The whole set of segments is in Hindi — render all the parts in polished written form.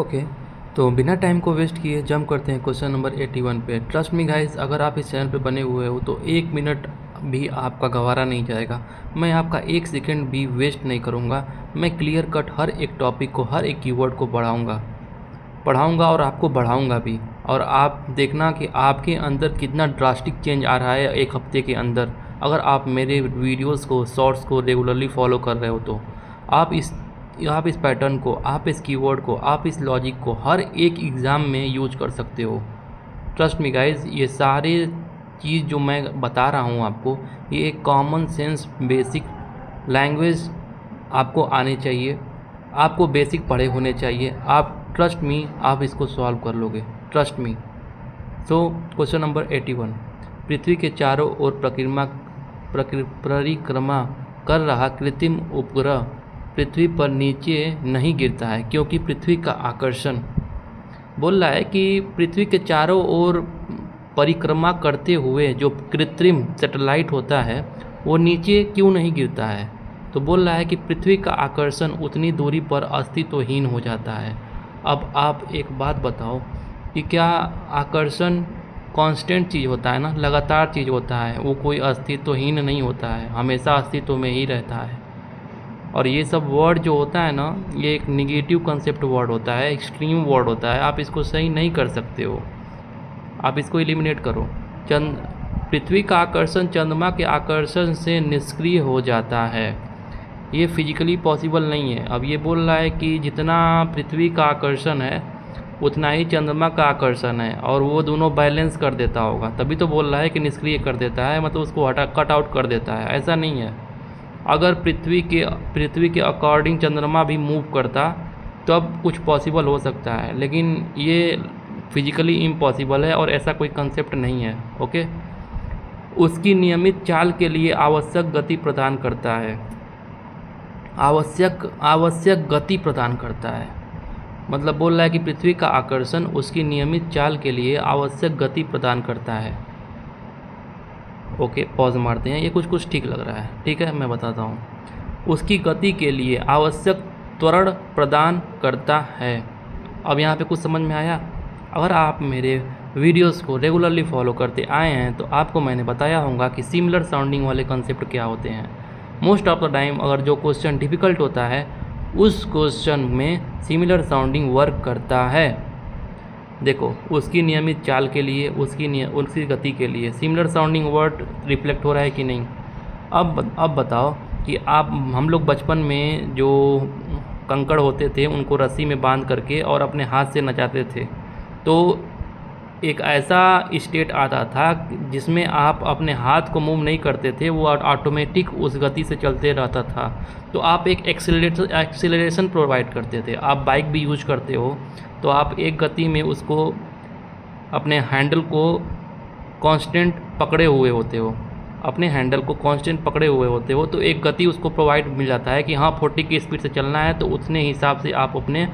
ओके, तो बिना टाइम को वेस्ट किए जंप करते हैं क्वेश्चन नंबर 81 पे। ट्रस्ट मी गाइस, अगर आप इस चैनल पे बने हुए हो तो 1 मिनट भी आपका गंवारा नहीं जाएगा। मैं आपका 1 सेकंड भी वेस्ट नहीं करूँगा। मैं क्लियर कट हर एक टॉपिक को, हर एक कीवर्ड को पढ़ाऊँगा और आपको बढ़ाऊँगा भी। और आप देखना कि आपके अंदर कितना ड्रास्टिक चेंज आ रहा है 1 हफ्ते के अंदर, अगर आप मेरे वीडियोज़ को, शॉर्ट्स को रेगुलरली फॉलो कर रहे हो तो। आप इस पैटर्न को, आप इस कीवर्ड को, आप इस लॉजिक को हर एक एग्ज़ाम में यूज कर सकते हो। ट्रस्ट मी गाइस, ये सारे चीज़ जो मैं बता रहा हूँ आपको, ये एक कॉमन सेंस बेसिक लैंग्वेज आपको आनी चाहिए, आपको बेसिक पढ़े होने चाहिए। आप ट्रस्ट मी, आप इसको सॉल्व कर लोगे, trust me. So question number 81, पृथ्वी के चारों ओर परिक्रमा कर रहा कृत्रिम उपग्रह पृथ्वी पर नीचे नहीं गिरता है क्योंकि पृथ्वी का आकर्षण। बोल रहा है कि पृथ्वी के चारों ओर परिक्रमा करते हुए जो कृत्रिम सैटेलाइट होता है वो नीचे क्यों नहीं गिरता है। तो बोल रहा है कि पृथ्वी का आकर्षण उतनी दूरी पर अस्तित्वहीन हो जाता है। अब आप एक बात बताओ कि क्या आकर्षण कांस्टेंट चीज़ होता है ना, लगातार चीज़ होता है, वो कोई अस्तित्वहीन नहीं होता है, हमेशा अस्तित्व में ही रहता है। और ये सब वर्ड जो होता है ना, ये एक निगेटिव कंसेप्ट वर्ड होता है, एक्सट्रीम वर्ड होता है। आप इसको सही नहीं कर सकते हो, आप इसको एलिमिनेट करो। पृथ्वी का आकर्षण चंद्रमा के आकर्षण से निष्क्रिय हो जाता है, ये फिजिकली पॉसिबल नहीं है। अब ये बोल रहा है कि जितना पृथ्वी का आकर्षण है उतना ही चंद्रमा का आकर्षण है, और वो दोनों बैलेंस कर देता होगा, तभी तो बोल रहा है कि निष्क्रिय कर देता है, मतलब उसको कट आउट कर देता है। ऐसा नहीं है। अगर पृथ्वी के अकॉर्डिंग चंद्रमा भी मूव करता तब कुछ पॉसिबल हो सकता है, लेकिन ये फिजिकली इम्पॉसिबल है और ऐसा कोई कंसेप्ट नहीं है। ओके, उसकी नियमित चाल के लिए आवश्यक गति प्रदान करता है। आवश्यक गति प्रदान करता है, मतलब बोल रहा है कि पृथ्वी का आकर्षण उसकी नियमित चाल के लिए आवश्यक गति प्रदान करता है। ओके, पॉज मारते हैं, ये कुछ ठीक लग रहा है। ठीक है, मैं बताता हूँ। उसकी गति के लिए आवश्यक त्वरण प्रदान करता है। अब यहाँ पे कुछ समझ में आया? अगर आप मेरे वीडियोस को रेगुलरली फॉलो करते आए हैं तो आपको मैंने बताया होगा कि सिमिलर साउंडिंग वाले कंसेप्ट क्या होते हैं। मोस्ट ऑफ द टाइम अगर जो क्वेश्चन डिफ़िकल्ट होता है उस क्वेश्चन में सिमिलर साउंडिंग वर्क करता है। देखो, उसकी नियमित चाल के लिए, उसकी गति के लिए सिमिलर साउंडिंग वर्ड रिफ्लेक्ट हो रहा है कि नहीं। अब बताओ कि हम लोग बचपन में जो कंकड़ होते थे उनको रस्सी में बांध करके और अपने हाथ से नचाते थे, तो एक ऐसा स्टेट आता था जिसमें आप अपने हाथ को मूव नहीं करते थे, वो ऑटोमेटिक उस गति से चलते रहता था। तो आप एक एक्सेलरेशन प्रोवाइड करते थे। आप बाइक भी यूज करते हो तो आप एक गति में उसको, अपने हैंडल को कांस्टेंट पकड़े हुए होते हो, तो एक गति उसको प्रोवाइड मिल जाता है कि हाँ 40 की स्पीड से चलना है, तो उतने हिसाब से आप अपने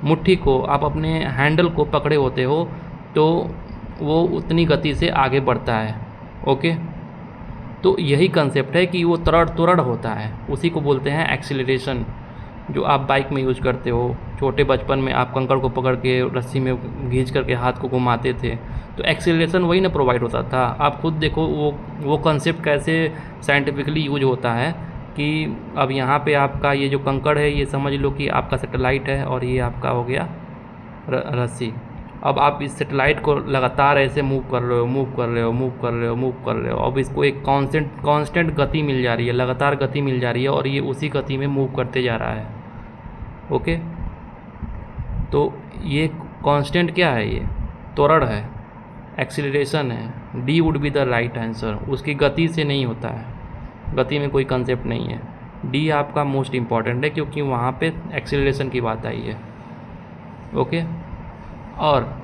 मुट्ठी को, आप अपने हैंडल को पकड़े होते हो, तो वो उतनी गति से आगे बढ़ता है। ओके, तो यही कंसेप्ट है कि वो त्वरण होता है, उसी को बोलते हैं एक्सीलरेशन, जो आप बाइक में यूज करते हो। छोटे बचपन में आप कंकड़ को पकड़ के रस्सी में घींच करके हाथ को घुमाते थे, तो एक्सीलरेशन वही ना प्रोवाइड होता था। आप खुद देखो वो कंसेप्ट कैसे साइंटिफिकली यूज होता है कि अब यहाँ पे आपका ये जो कंकड़ है, ये समझ लो कि आपका सैटेलाइट है और ये आपका हो गया रस्सी। अब आप इस सैटेलाइट को लगातार ऐसे मूव कर रहे हो। अब इसको एक कांस्टेंट गति मिल जा रही है, लगातार गति मिल जा रही है, और ये उसी गति में मूव करते जा रहा है। ओके, तो ये कांस्टेंट क्या है? ये त्वरण है, एक्सीलरेशन है। D would be the right answer. उसकी गति से नहीं होता है, गति में कोई कंसेप्ट नहीं है। डी आपका मोस्ट इम्पॉर्टेंट है क्योंकि वहाँ पे एक्सीलरेशन की बात आई है। ओके, और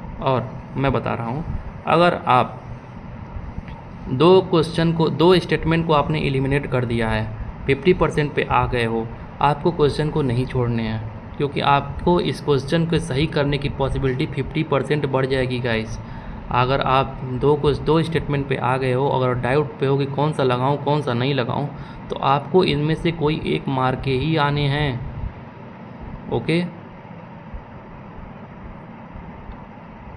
मैं बता रहा हूँ, अगर आप दो स्टेटमेंट को आपने एलिमिनेट कर दिया है, 50% पे आ गए हो, आपको क्वेश्चन को नहीं छोड़ने हैं, क्योंकि आपको इस क्वेश्चन को सही करने की पॉसिबिलिटी 50% बढ़ जाएगी गाइस। अगर आप दो स्टेटमेंट पे आ गए हो, अगर डाउट पे हो कि कौन सा लगाऊं कौन सा नहीं लगाऊं, तो आपको इनमें से कोई एक मार के ही आने हैं। ओके,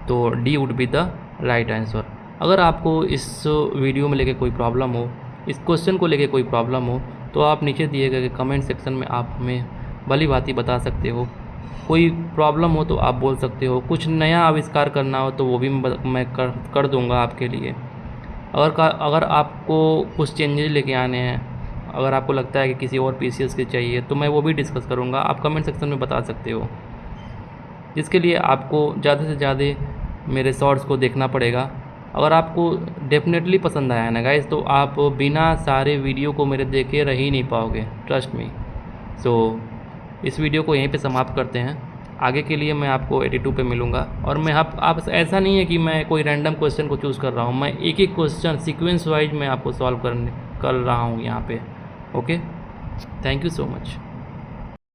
तो D would be the right answer. अगर आपको इस वीडियो में लेके कोई प्रॉब्लम हो, इस क्वेश्चन को लेके कोई प्रॉब्लम हो, तो आप नीचे दिए गए कमेंट सेक्शन में आप हमें भली भांति बता सकते हो। कोई प्रॉब्लम हो तो आप बोल सकते हो, कुछ नया आविष्कार करना हो तो वो भी मैं कर दूंगा आपके लिए। अगर आपको कुछ चेंजेस लेके आने हैं, अगर आपको लगता है कि किसी और पीसीएस के चाहिए, तो मैं वो भी डिस्कस करूँगा, आप कमेंट सेक्शन में बता सकते हो। जिसके लिए आपको ज़्यादा से ज़्यादा मेरे शॉर्ट्स को देखना पड़ेगा। अगर आपको डेफिनेटली पसंद आया ना गाइस, तो आप बिना सारे वीडियो को मेरे देखे रह ही नहीं पाओगे, ट्रस्ट मी। सो इस वीडियो को यहीं पे समाप्त करते हैं। आगे के लिए मैं आपको 82 पे मिलूँगा। और मैं आप ऐसा नहीं है कि मैं कोई रैंडम क्वेश्चन को चूज़ कर रहा हूँ, मैं एक एक क्वेश्चन सीक्वेंस वाइज मैं आपको सॉल्व कर रहा हूँ यहाँ पे। Okay, thank you so much.